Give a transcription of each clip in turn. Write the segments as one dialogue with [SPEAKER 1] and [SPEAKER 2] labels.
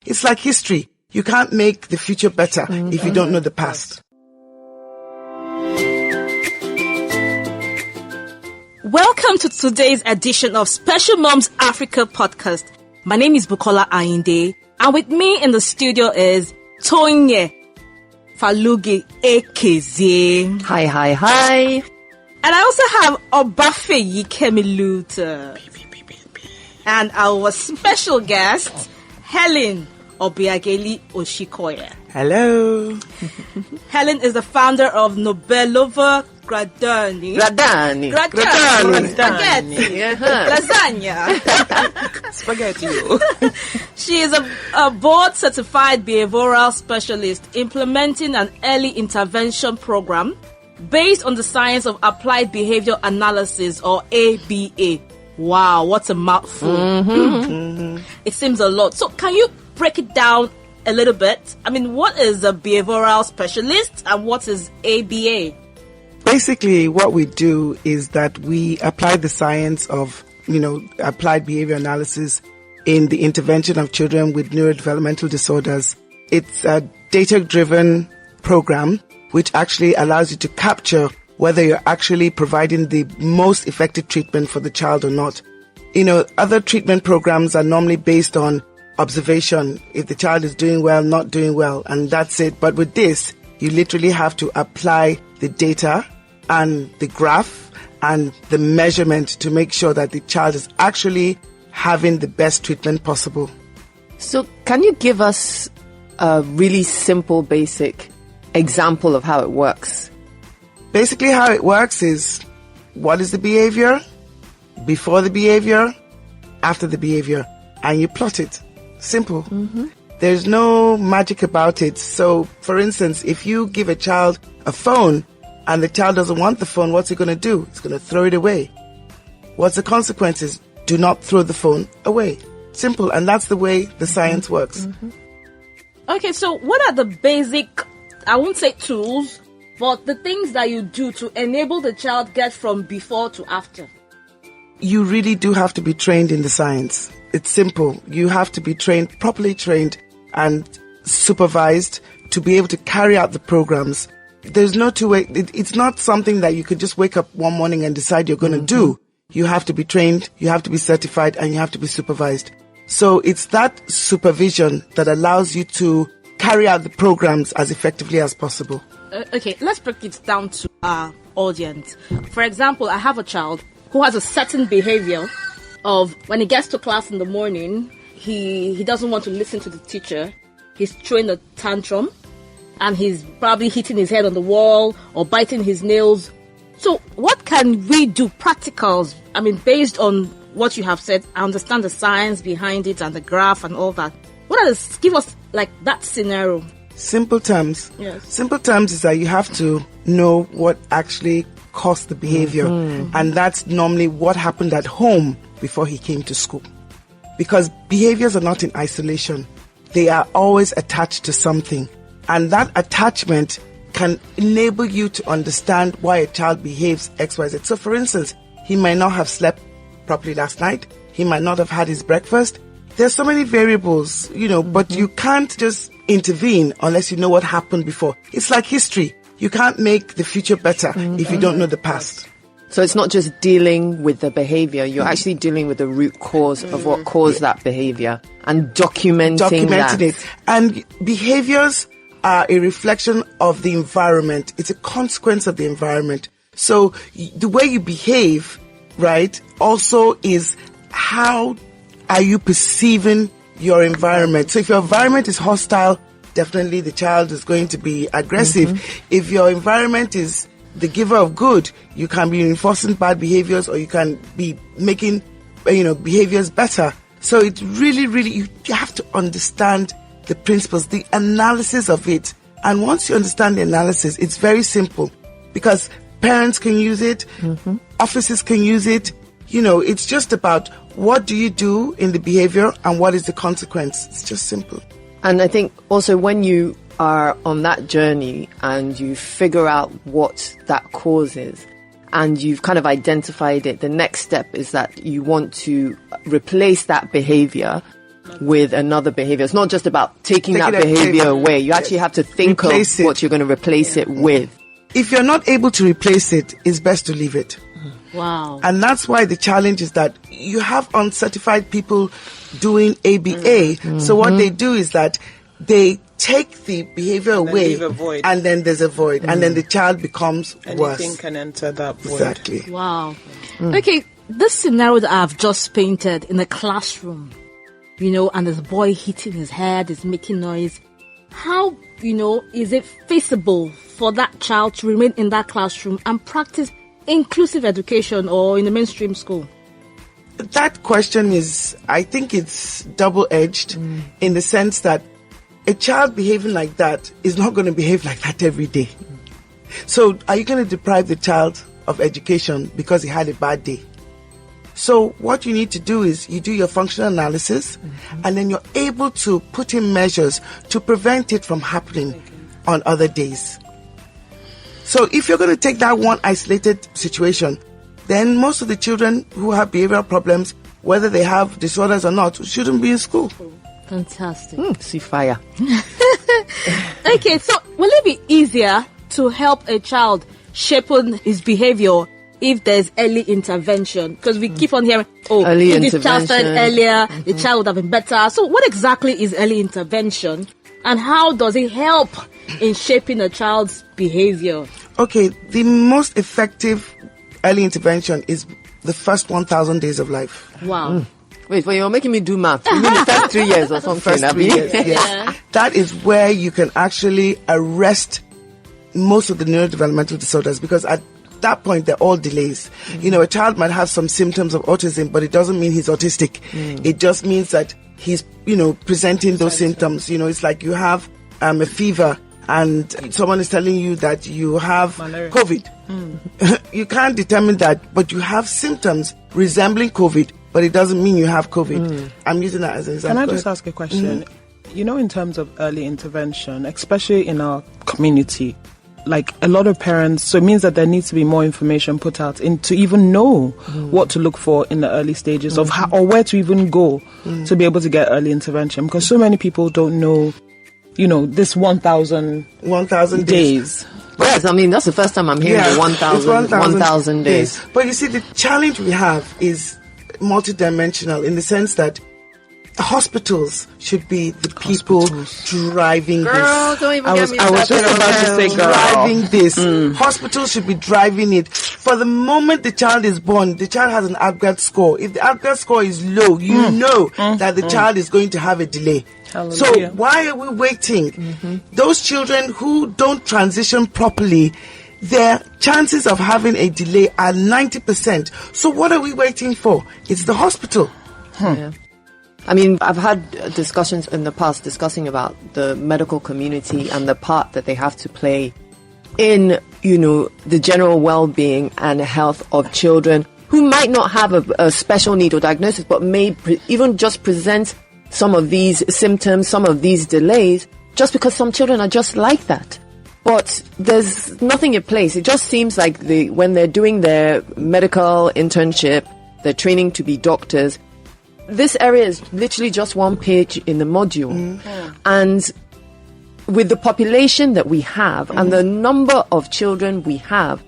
[SPEAKER 1] It's like history. You can't make the future better if you don't know the past.
[SPEAKER 2] Welcome to today's edition of Special Moms Africa podcast. My name is Bukola Ayinde, and with me in the studio is Tonye Falugi Ekeze.
[SPEAKER 3] Hi.
[SPEAKER 2] And I also have Obafeyi Kemiluta. And our special guest, Helen Obiageli Oshikoya.
[SPEAKER 1] Hello.
[SPEAKER 2] Helen is the founder of Nobelova Gradani.
[SPEAKER 3] Gradani.
[SPEAKER 2] Spaghetti. Lasagna.
[SPEAKER 1] Spaghetti.
[SPEAKER 2] She is a board-certified behavioral specialist implementing an early intervention program based on the science of applied behavior analysis, or ABA. Wow, what a mouthful. It seems a lot. So can you break it down a little bit? I mean, what is a behavioral specialist and what is ABA?
[SPEAKER 1] Basically, what we do is that we apply the science of, applied behavior analysis in the intervention of children with neurodevelopmental disorders. It's a data-driven program which actually allows you to capture whether you're actually providing the most effective treatment for the child or not. Other treatment programs are normally based on observation, if the child is doing well, not doing well, and that's it. But with this, you literally have to apply the data and the graph and the measurement to make sure that the child is actually having the best treatment possible.
[SPEAKER 3] So can you give us a really simple, basic example of how it works?
[SPEAKER 1] Basically, how it works is, what is the behavior, before the behavior, after the behavior, and you plot it. Simple. There's no magic about it. So, for instance, if you give a child a phone and the child doesn't want the phone, what's he going to do? He's going to throw it away. What's the consequences? Do not throw the phone away. Simple. And that's the way the science works.
[SPEAKER 2] Okay, so what are the basic, I won't say tools, but the things that you do to enable the child get from before to after?
[SPEAKER 1] You really do have to be trained in the science. It's simple. You have to be trained, properly trained and supervised to be able to carry out the programs. There's no two way. It's not something that you could just wake up one morning and decide you're going to do. You have to be trained, you have to be certified, and you have to be supervised. So it's that supervision that allows you to carry out the programs as effectively as possible.
[SPEAKER 2] Okay, let's break it down to our audience. For example, I have a child who has a certain behavior of when he gets to class in the morning, he doesn't want to listen to the teacher. He's throwing a tantrum and he's probably hitting his head on the wall or biting his nails. So what can we do, practicals? I mean, based on what you have said, I understand the science behind it and the graph and all that. Give us like that scenario.
[SPEAKER 1] Simple terms.
[SPEAKER 2] Yes.
[SPEAKER 1] Simple terms is that you have to know what actually caused the behavior. And that's normally what happened at home before he came to school. Because behaviors are not in isolation. They are always attached to something. And that attachment can enable you to understand why a child behaves X, Y, Z. So for instance, he might not have slept properly last night. He might not have had his breakfast. There's so many variables, but you can't just intervene unless you know what happened before. It's like history. You can't make the future better if you don't know the past.
[SPEAKER 3] So it's not just dealing with the behavior, you're actually dealing with the root cause of what caused that behavior and documenting that.
[SPEAKER 1] It. And behaviors are a reflection of the environment. It's a consequence of the environment. So the way you behave, right, also is how are you perceiving your environment. So if your environment is hostile, definitely the child is going to be aggressive. If your environment is the giver of good, you can be reinforcing bad behaviors or you can be making, behaviors better. So it really, you have to understand the principles, the analysis of it. And once you understand the analysis, it's very simple because parents can use it, offices can use it. It's just about what do you do in the behavior and what is the consequence. It's just simple.
[SPEAKER 3] And I think also when you are on that journey and you figure out what that cause is and you've kind of identified it, the next step is that you want to replace that behavior with another behavior. It's not just about taking that behavior away. You actually have to think of what you're going to replace it with.
[SPEAKER 1] If you're not able to replace it, it's best to leave it.
[SPEAKER 2] Wow.
[SPEAKER 1] And that's why the challenge is that you have uncertified people doing ABA. So what they do is that they take the behavior away, and then there's a void, and then the child becomes worse.
[SPEAKER 4] Anything can enter that void.
[SPEAKER 1] Exactly.
[SPEAKER 2] Wow. Okay, this scenario that I've just painted in a classroom, and there's a boy hitting his head, is making noise. How, is it feasible for that child to remain in that classroom and practice inclusive education or in the mainstream school?
[SPEAKER 1] That question is, I think it's double-edged in the sense that a child behaving like that is not going to behave like that every day. So are you going to deprive the child of education because he had a bad day? So what you need to do is you do your functional analysis, and then you're able to put in measures to prevent it from happening on other days. So if you're going to take that one isolated situation, then most of the children who have behavioral problems, whether they have disorders or not, shouldn't be in school.
[SPEAKER 2] Fantastic.
[SPEAKER 3] See fire.
[SPEAKER 2] Okay, so will it be easier to help a child shape his behavior if there's early intervention? Because we keep on hearing, if this child started earlier, the child would have been better. So what exactly is early intervention, and how does it help in shaping a child's behavior?
[SPEAKER 1] Okay, the most effective early intervention is the first 1,000 days of life.
[SPEAKER 2] Wow.
[SPEAKER 3] Wait, you're making me do math. You mean the first 3 years or something?
[SPEAKER 1] First 3 years, yes.
[SPEAKER 2] Yeah.
[SPEAKER 1] That is where you can actually arrest most of the neurodevelopmental disorders, because at that point they're all delays. A child might have some symptoms of autism, but it doesn't mean he's autistic. It just means that he's, presenting those symptoms. It's like you have a fever and someone is telling you that you have COVID. You can't determine that, but you have symptoms resembling COVID, but it doesn't mean you have COVID. I'm using that as an example.
[SPEAKER 4] Can I just ask a question? In terms of early intervention, especially in our community, like a lot of parents, so it means that there needs to be more information put out to even know what to look for in the early stages of how, or where to even go to be able to get early intervention, because so many people don't know, this 1,000 days.
[SPEAKER 3] Yes, that's the first time I'm hearing the 1,000 days.
[SPEAKER 1] But you see, the challenge we have is multidimensional in the sense that hospitals should be the people driving this.
[SPEAKER 3] Don't even get me
[SPEAKER 4] I was just about to say,
[SPEAKER 1] driving this. Hospitals should be driving it. For the moment the child is born, the child has an Apgar score. If the Apgar score is low, you know that the child is going to have a delay.
[SPEAKER 4] Hallelujah.
[SPEAKER 1] So why are we waiting? Those children who don't transition properly, their chances of having a delay are 90%. So what are we waiting for? It's the hospital.
[SPEAKER 3] Yeah. I've had discussions in the past discussing about the medical community and the part that they have to play in, the general well-being and health of children who might not have a special need or diagnosis, but may even just present some of these symptoms, some of these delays, just because some children are just like that. But there's nothing in place. It just seems like when they're doing their medical internship, they're training to be doctors, this area is literally just one page in the module. And with the population that we have and the number of children we have,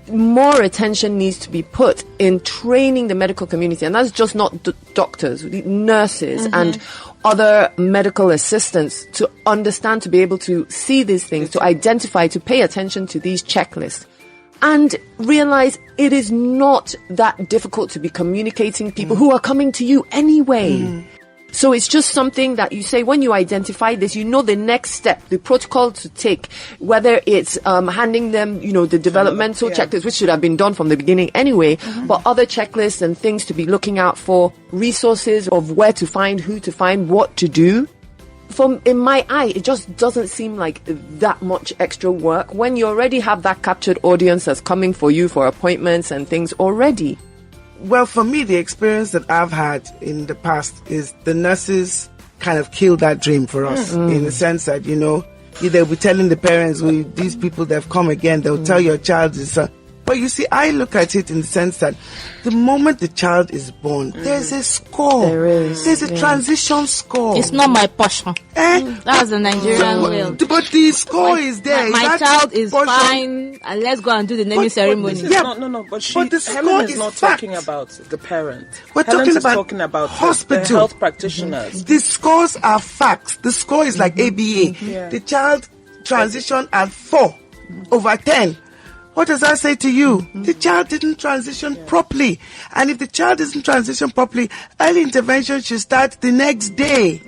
[SPEAKER 3] more attention needs to be put in training the medical community. And that's just not doctors, nurses and other medical assistants to understand, to be able to see these things, to identify, to pay attention to these checklists. And realize it is not that difficult to be communicating people who are coming to you anyway. So it's just something that you say, when you identify this, the next step, the protocol to take, whether it's handing them, the developmental checklists, which should have been done from the beginning anyway, but other checklists and things to be looking out for, resources of where to find, who to find, what to do. In my eye, it just doesn't seem like that much extra work when you already have that captured audience that's coming for you for appointments and things already.
[SPEAKER 1] Well, for me, the experience that I've had in the past is the nurses kind of killed that dream for us in the sense that, they'll be telling the parents, these people, they've come again, they'll tell your child this. But you see, I look at it in the sense that the moment the child is born, there's a score.
[SPEAKER 3] There is.
[SPEAKER 1] There's a transition score.
[SPEAKER 2] It's not my portion. That's the Nigerian will.
[SPEAKER 1] But the score is there.
[SPEAKER 2] My child is fine, and let's go and do the naming ceremony.
[SPEAKER 4] No. But
[SPEAKER 1] the
[SPEAKER 4] Helen
[SPEAKER 1] score
[SPEAKER 4] is
[SPEAKER 1] is
[SPEAKER 4] not
[SPEAKER 1] fact.
[SPEAKER 4] talking about the parent.
[SPEAKER 1] We're
[SPEAKER 4] Helen
[SPEAKER 1] talking about hospital.
[SPEAKER 4] the health practitioners.
[SPEAKER 1] The scores are facts. The score is like ABA.
[SPEAKER 4] Yeah.
[SPEAKER 1] The child transitioned at 4/10. What does that say to you? The child didn't transition properly. And if the child doesn't transition properly, early intervention should start the next day.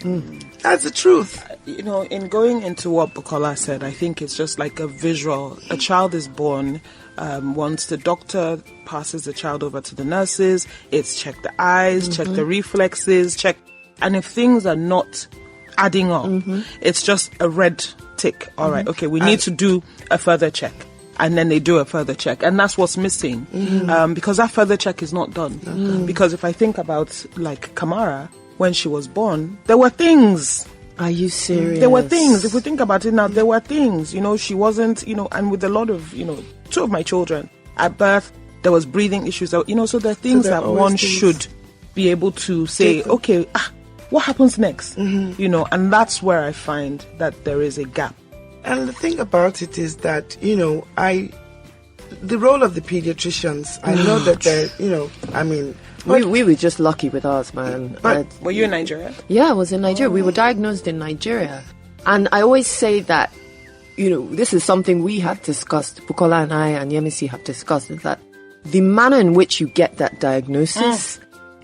[SPEAKER 1] That's the truth.
[SPEAKER 4] You know, in going into what Bukola said, I think it's just like a visual. A child is born. Once the doctor passes the child over to the nurses, it's check the eyes, check the reflexes, check. And if things are not adding up, it's just a red tick. All right, okay, we need to do a further check. And then they do a further check. And that's what's missing. Because that further check is not done. Because if I think about, like, Kamara, when she was born, there were things.
[SPEAKER 3] Are you serious?
[SPEAKER 4] There were things. If we think about it now, there were things. You know, she wasn't, you know, and with a lot of, you know, 2 of my children, at birth, there was breathing issues. You know, so there are things that one should be able to say, okay, what happens next? You know, and that's where I find that there is a gap.
[SPEAKER 1] And the thing about it is that, you know, the role of the pediatricians, I know that they're, you know, I mean...
[SPEAKER 3] We were just lucky with ours, man.
[SPEAKER 1] But
[SPEAKER 4] were you in Nigeria?
[SPEAKER 3] Yeah, I was in Nigeria. We were diagnosed in Nigeria. And I always say that, you know, this is something we have discussed, Bukola and I and Yemisi have discussed, is that the manner in which you get that diagnosis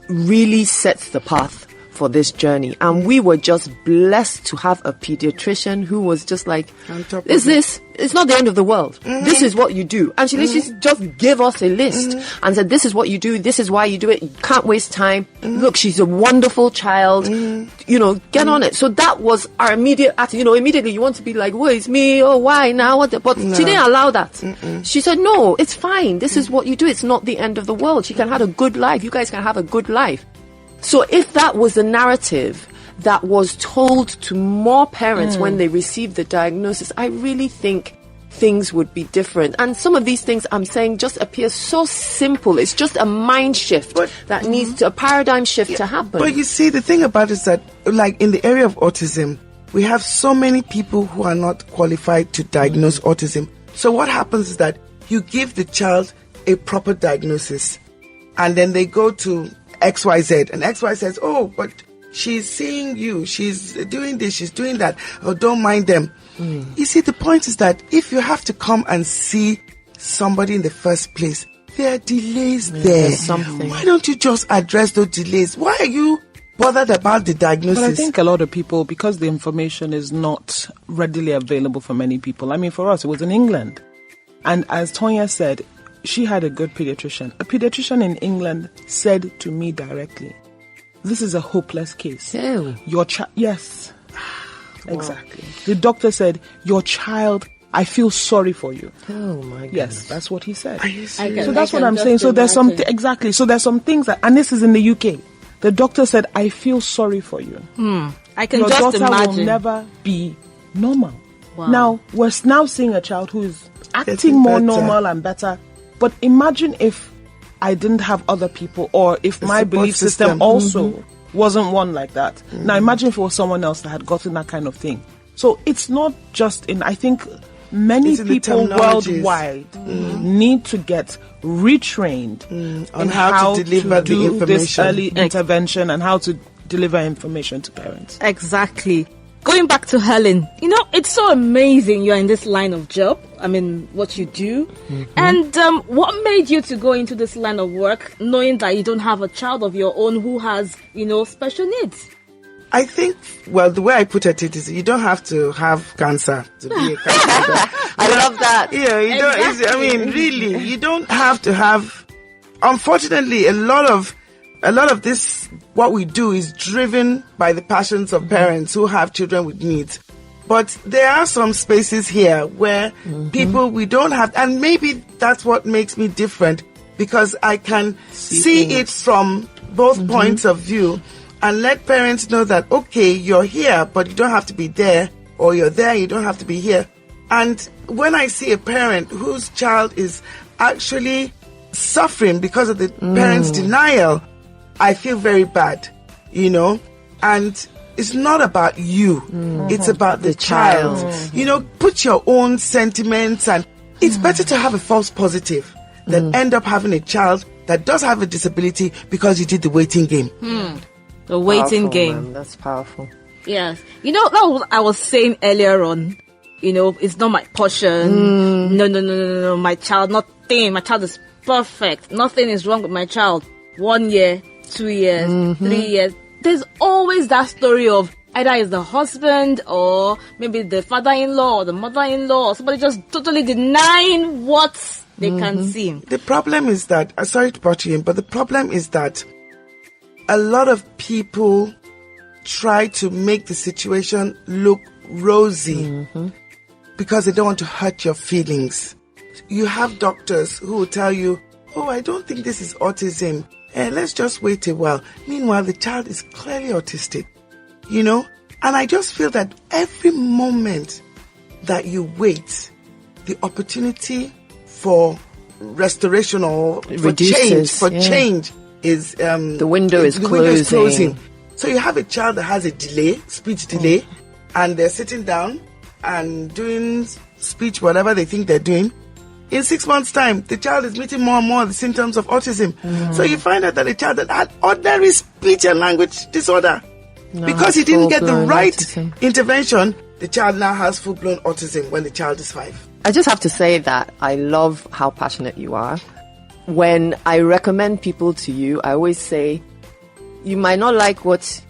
[SPEAKER 3] really sets the path for this journey. And we were just blessed to have a pediatrician who was just like, it's not the end of the world. This is what you do. And she literally just gave us a list and said, this is what you do. This is why you do it. You can't waste time. Look, she's a wonderful child. You know, get on it. So that was our immediate attitude. You know, immediately you want to be like, well, it's me. Oh, why now? But she didn't allow that. She said, no, it's fine. This is what you do. It's not the end of the world. She can have a good life. You guys can have a good life. So if that was the narrative that was told to more parents when they received the diagnosis, I really think things would be different. And some of these things I'm saying just appear so simple. It's just a mind shift that needs a paradigm shift to happen.
[SPEAKER 1] But you see, the thing about it is that, like in the area of autism, we have so many people who are not qualified to diagnose autism. So what happens is that you give the child a proper diagnosis and then they go to XYZ, and XY says, oh, but she's seeing you, she's doing this, she's doing that, oh, don't mind them. You see, the point is that if you have to come and see somebody in the first place, there are delays there.
[SPEAKER 3] Something.
[SPEAKER 1] Why don't you just address those delays? Why are you bothered about the diagnosis?
[SPEAKER 4] But I think a lot of people, because the information is not readily available for many people. I mean, for us, it was in England. And as Tonya said, she had a good pediatrician. A pediatrician in England said to me directly, this is a hopeless case.
[SPEAKER 3] Ew.
[SPEAKER 4] Your child, yes. Exactly. The doctor said, your child, I feel sorry for you.
[SPEAKER 3] Oh my God.
[SPEAKER 4] Yes, that's what he said.
[SPEAKER 1] Are you serious?
[SPEAKER 4] So that's what I'm saying. So there's some, exactly. So there's some things that, and this is in the UK. The doctor said, I feel sorry for you.
[SPEAKER 2] I can
[SPEAKER 4] Your
[SPEAKER 2] just
[SPEAKER 4] daughter
[SPEAKER 2] imagine.
[SPEAKER 4] will never be normal.
[SPEAKER 2] Wow.
[SPEAKER 4] Now, we're now seeing a child who is acting
[SPEAKER 1] Getting
[SPEAKER 4] more
[SPEAKER 1] better.
[SPEAKER 4] normal and better. But imagine if I didn't have other people, or if my
[SPEAKER 1] support
[SPEAKER 4] belief system
[SPEAKER 1] system.
[SPEAKER 4] also wasn't one like that. Now imagine if it was someone else that had gotten that kind of thing. So it's not just in, I think many
[SPEAKER 1] It's in the
[SPEAKER 4] people
[SPEAKER 1] terminologies.
[SPEAKER 4] worldwide need to get retrained
[SPEAKER 1] on
[SPEAKER 4] in
[SPEAKER 1] how to deliver the
[SPEAKER 4] do this
[SPEAKER 1] information.
[SPEAKER 4] early intervention and how to deliver information to parents.
[SPEAKER 2] Exactly. Going back to Helen, you know, it's so amazing you're in this line of job. I mean, what you do. And what made you to go into this line of work, knowing that you don't have a child of your own who has, you know, special needs?
[SPEAKER 1] I think, well, the way I put it is you don't have to have cancer to be a cancer.
[SPEAKER 3] I love that.
[SPEAKER 1] Yeah, you don't. I mean, really, you don't have to have. Unfortunately, a lot of this, what we do, is driven by the passions of parents who have children with needs. But there are some spaces here where people, we don't have, and maybe that's what makes me different, because I can see it from both points of view and let parents know that, okay, you're here, but you don't have to be there, or you're there, you don't have to be here. And when I see a parent whose child is actually suffering because of the parents' denial, I feel very bad, and it's not about you. It's about the child. Put your own sentiments, and it's better to have a false positive than end up having a child that does have a disability because you did the waiting game.
[SPEAKER 2] The waiting
[SPEAKER 3] Powerful,
[SPEAKER 2] game.
[SPEAKER 3] Man. That's powerful.
[SPEAKER 2] Yes. That's what I was saying earlier on. It's not my portion. No. My child, nothing. My child is perfect. Nothing is wrong with my child. 1 year, 2 years, 3 years. There's always that story of either it's the husband or maybe the father-in-law or the mother-in-law or somebody just totally denying what they can see.
[SPEAKER 1] The problem is that, sorry to butt you in, but the problem is that a lot of people try to make the situation look rosy because they don't want to hurt your feelings. You have doctors who will tell you, oh, I don't think this is autism. Let's just wait a while. Meanwhile, the child is clearly autistic, And I just feel that every moment that you wait, the opportunity for restoration or for change is
[SPEAKER 3] the window is closing.
[SPEAKER 1] So you have a child that has a delay, speech delay, and they're sitting down and doing speech, whatever they think they're doing. In 6 months' time, the child is meeting more and more the symptoms of autism. So you find out that a child that had ordinary speech and language disorder, because he didn't get the right intervention, the child now has full-blown autism when the child is 5.
[SPEAKER 3] I just have to say that I love how passionate you are. When I recommend people to you, I always say, you might not like what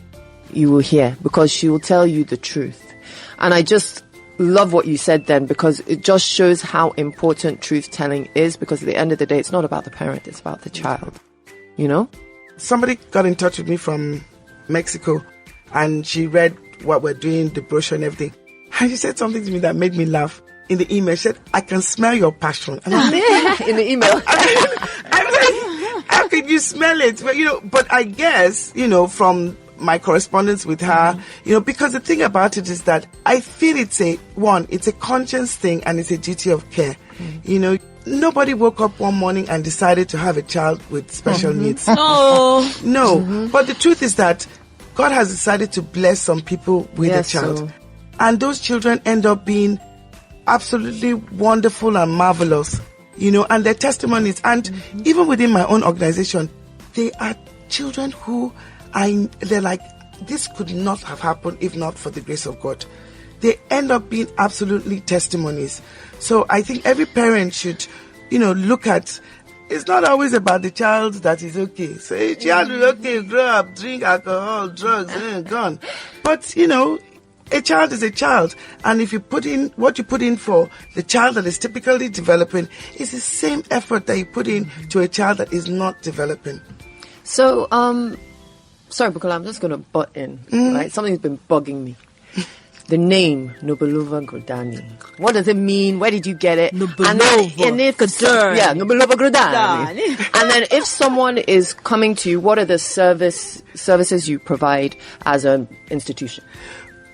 [SPEAKER 3] you will hear because she will tell you the truth. And I just love what you said then, because it just shows how important truth-telling is, because at the end of the day, it's not about the parent, it's about the child.
[SPEAKER 1] Somebody got in touch with me from Mexico, and she read what we're doing, the brochure and everything. And she said something to me that made me laugh. In the email, she said, I can smell your passion. And
[SPEAKER 3] In the email.
[SPEAKER 1] I was like, how could you smell it? But I guess, from my correspondence with her, because the thing about it is that I feel it's a conscience thing and it's a duty of care. Nobody woke up one morning and decided to have a child with special needs. No. But the truth is that God has decided to bless some people with a child. So. And those children end up being absolutely wonderful and marvelous, and their testimonies. And even within my own organization, they are children who they're like, this could not have happened if not for the grace of God. They end up being absolutely testimonies. So I think every parent should, look at, it's not always about the child that is okay. So a child is okay, grow up, drink alcohol, drugs, gone. But, a child is a child. And if you put in what you put in for the child that is typically developing, is the same effort that you put in to a child that is not developing.
[SPEAKER 3] So, sorry, Bukola, I'm just going to butt in. Right? Something's been bugging me. The name, Nobelova Gradani. What does it mean? Where did you get it?
[SPEAKER 2] Nobelova Gradani.
[SPEAKER 3] Nobelova Gradani. And then if someone is coming to you, what are the services you provide as an institution?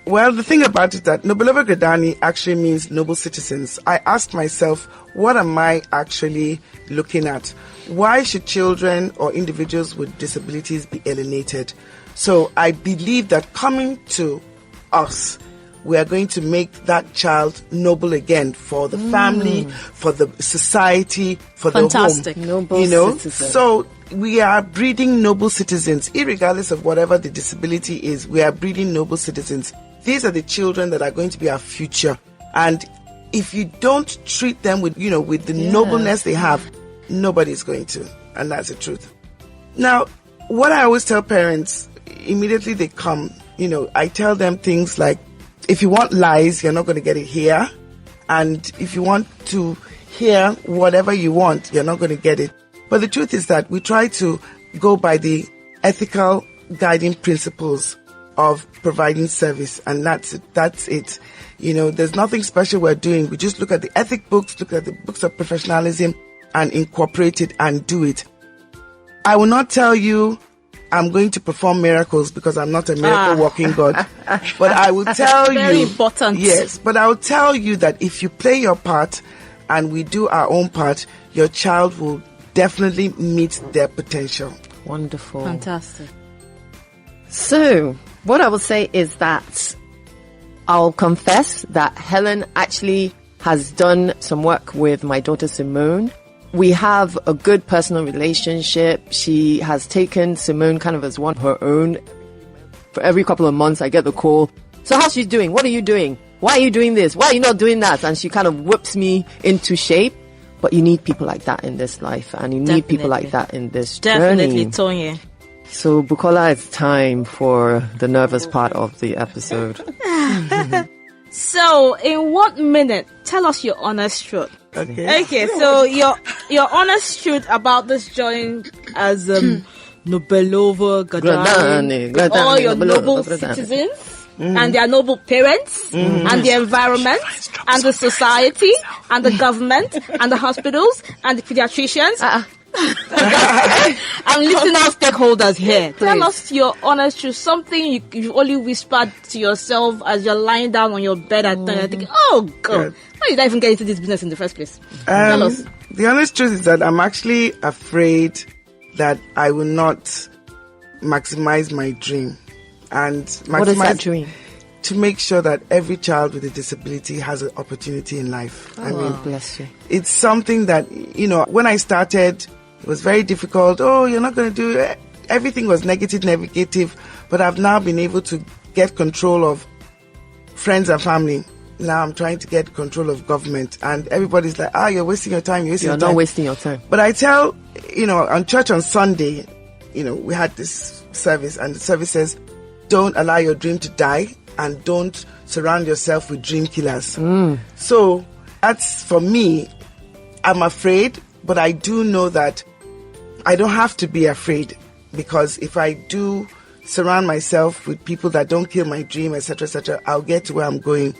[SPEAKER 1] Well, the thing about it is that Nobelova Gradani actually means Nobel Citizens. I asked myself, what am I actually looking at? Why should children or individuals with disabilities be alienated? So I believe that coming to us, we are going to make that child noble again for the family, for the society, for
[SPEAKER 2] Fantastic.
[SPEAKER 1] the home.
[SPEAKER 3] Noble citizen.
[SPEAKER 1] So we are breeding noble citizens, irregardless of whatever the disability is. We are breeding noble citizens. These are the children that are going to be our future. And if you don't treat them with, with the nobleness they have, nobody's going to. And that's the truth. Now, what I always tell parents, immediately they come, I tell them things like, if you want lies, you're not going to get it here. And if you want to hear whatever you want, you're not going to get it. But the truth is that we try to go by the ethical guiding principles of providing service, and that's it. There's nothing special we're doing. We just look at the ethic books, look at the books of professionalism, and incorporate it and do it. I will not tell you I'm going to perform miracles because I'm not a miracle walking God. But I will tell you.
[SPEAKER 2] Very important.
[SPEAKER 1] Yes, but I will tell you that if you play your part and we do our own part, your child will definitely meet their potential.
[SPEAKER 3] Wonderful.
[SPEAKER 2] Fantastic.
[SPEAKER 3] So, what I will say is that I'll confess that Helen actually has done some work with my daughter Simone. We have a good personal relationship. She has taken Simone kind of as one of her own. For every couple of months, I get the call. So how's she doing? What are you doing? Why are you doing this? Why are you not doing that? And she kind of whips me into shape. But you need people like that in this life, and you need people like that in this journey.
[SPEAKER 2] Definitely, Tonya.
[SPEAKER 3] So, Bukola, it's time for the nervous part of the episode.
[SPEAKER 2] So, in 1 minute, tell us your honest truth. Okay, so your honest truth about this journey as Nobelova Gradani, all your Nobel citizens, and their noble parents, and the environment, and the society, and the government, and the hospitals, and the pediatricians. I'm listing all stakeholders here.
[SPEAKER 3] Please.
[SPEAKER 2] Tell us your honest truth, something you only whispered to yourself as you're lying down on your bed at night. You're thinking, oh God, why did I even get into this business in the first place? Tell us.
[SPEAKER 1] The honest truth is that I'm actually afraid that I will not maximize my dream. And
[SPEAKER 3] What is that dream?
[SPEAKER 1] To make sure that every child with a disability has an opportunity in life. I mean,
[SPEAKER 3] bless you.
[SPEAKER 1] it's something that, when I started, it was very difficult. Oh, you're not going to do it. Everything was negative, but I've now been able to get control of friends and family. Now I'm trying to get control of government, and everybody's like, you're wasting your time.
[SPEAKER 3] You're not wasting your time.
[SPEAKER 1] But I tell, on church on Sunday, we had this service, and the service says, don't allow your dream to die, and don't surround yourself with dream killers. So that's, for me, I'm afraid, but I do know that I don't have to be afraid, because if I do surround myself with people that don't kill my dream, etc., I'll get to where I'm going.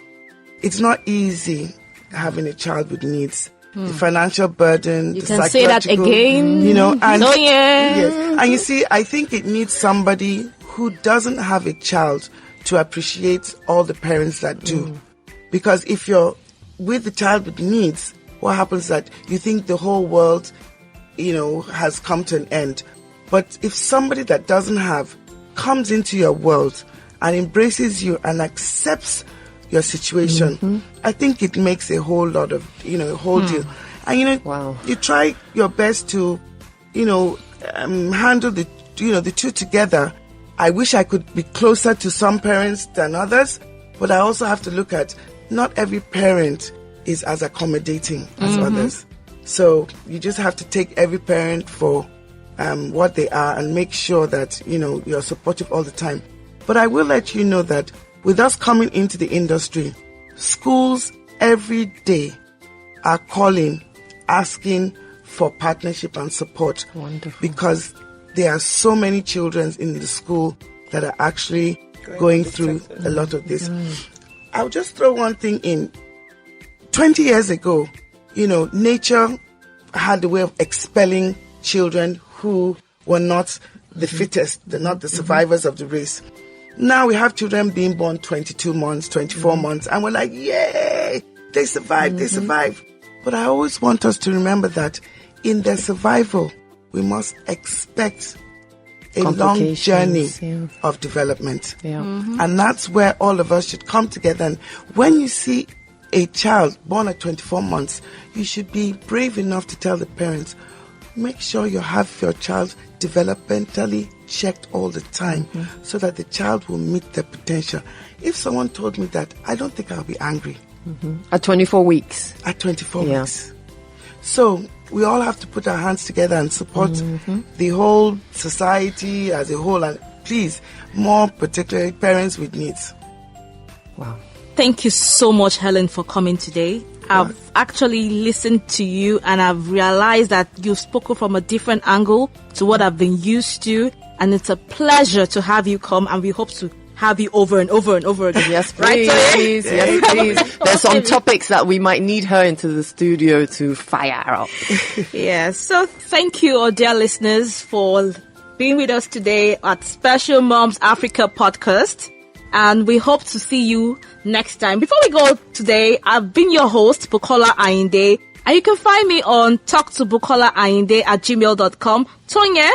[SPEAKER 1] It's not easy having a child with needs. The financial burden,
[SPEAKER 2] You
[SPEAKER 1] the
[SPEAKER 2] can say that
[SPEAKER 1] psychological,
[SPEAKER 2] again.
[SPEAKER 1] and
[SPEAKER 2] Oh, yeah.
[SPEAKER 1] yes. And you see, I think it needs somebody who doesn't have a child to appreciate all the parents that do. Because if you're with the child with needs, what happens is that you think the whole world, has come to an end. But if somebody that doesn't have comes into your world and embraces you and accepts your situation, I think it makes a whole lot of, a whole deal. And, you try your best to, handle the two together. I wish I could be closer to some parents than others, but I also have to look at not every parent is as accommodating as others. So you just have to take every parent for what they are and make sure that, you're supportive all the time. But I will let you know that with us coming into the industry, schools every day are calling, asking for partnership and support.
[SPEAKER 3] Wonderful.
[SPEAKER 1] Because there are so many children in the school that are actually going through a lot of this. I'll just throw one thing in. 20 years ago, nature had the way of expelling children who were not the fittest, they're not the survivors of the race. Now we have children being born 22 months, 24 months, and we're like, yay, they survived, they survived. But I always want us to remember that in their survival, we must expect a long journey of development. And that's where all of us should come together. And when you see a child born at 24 months, you should be brave enough to tell the parents, make sure you have your child developmentally checked all the time so that the child will meet their potential. If someone told me that, I don't think I'll be angry.
[SPEAKER 3] At 24 weeks.
[SPEAKER 1] At 24 weeks. So we all have to put our hands together and support the whole society as a whole, and please, more particularly parents with needs.
[SPEAKER 3] Wow.
[SPEAKER 2] Thank you so much, Helen, for coming today. I've actually listened to you and I've realized that you've spoken from a different angle to what I've been used to. And it's a pleasure to have you come, and we hope to have you over and over and over again.
[SPEAKER 3] Yes, please.
[SPEAKER 2] Right,
[SPEAKER 3] yes, please. There's some topics that we might need her into the studio to fire up.
[SPEAKER 2] Yes. So thank you, our dear listeners, for being with us today at Special Moms Africa podcast. And we hope to see you next time. Before we go today, I've been your host, Bukola Ayinde. And you can find me on talktobukolaayinde@gmail.com. Tonye,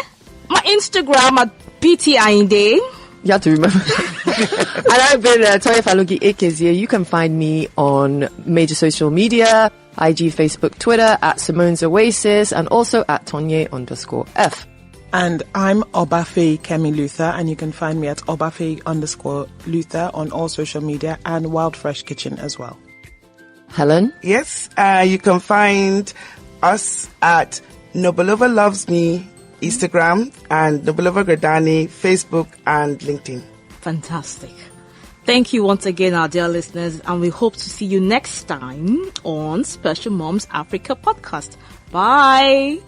[SPEAKER 2] my Instagram at btayinde.
[SPEAKER 3] You have to remember. And I've been Toya Falogi Ekezie. You can find me on major social media, IG, Facebook, Twitter, at Simone's Oasis, and also at Tonye_F.
[SPEAKER 4] And I'm Obafe Kemi Luther, and you can find me at Obafe_Luther on all social media and Wild Fresh Kitchen as well.
[SPEAKER 3] Helen?
[SPEAKER 1] Yes, you can find us at Nobelova Loves Me Instagram and Nobelova Gradani Facebook and LinkedIn.
[SPEAKER 2] Fantastic. Thank you once again, our dear listeners, and we hope to see you next time on Special Moms Africa podcast. Bye.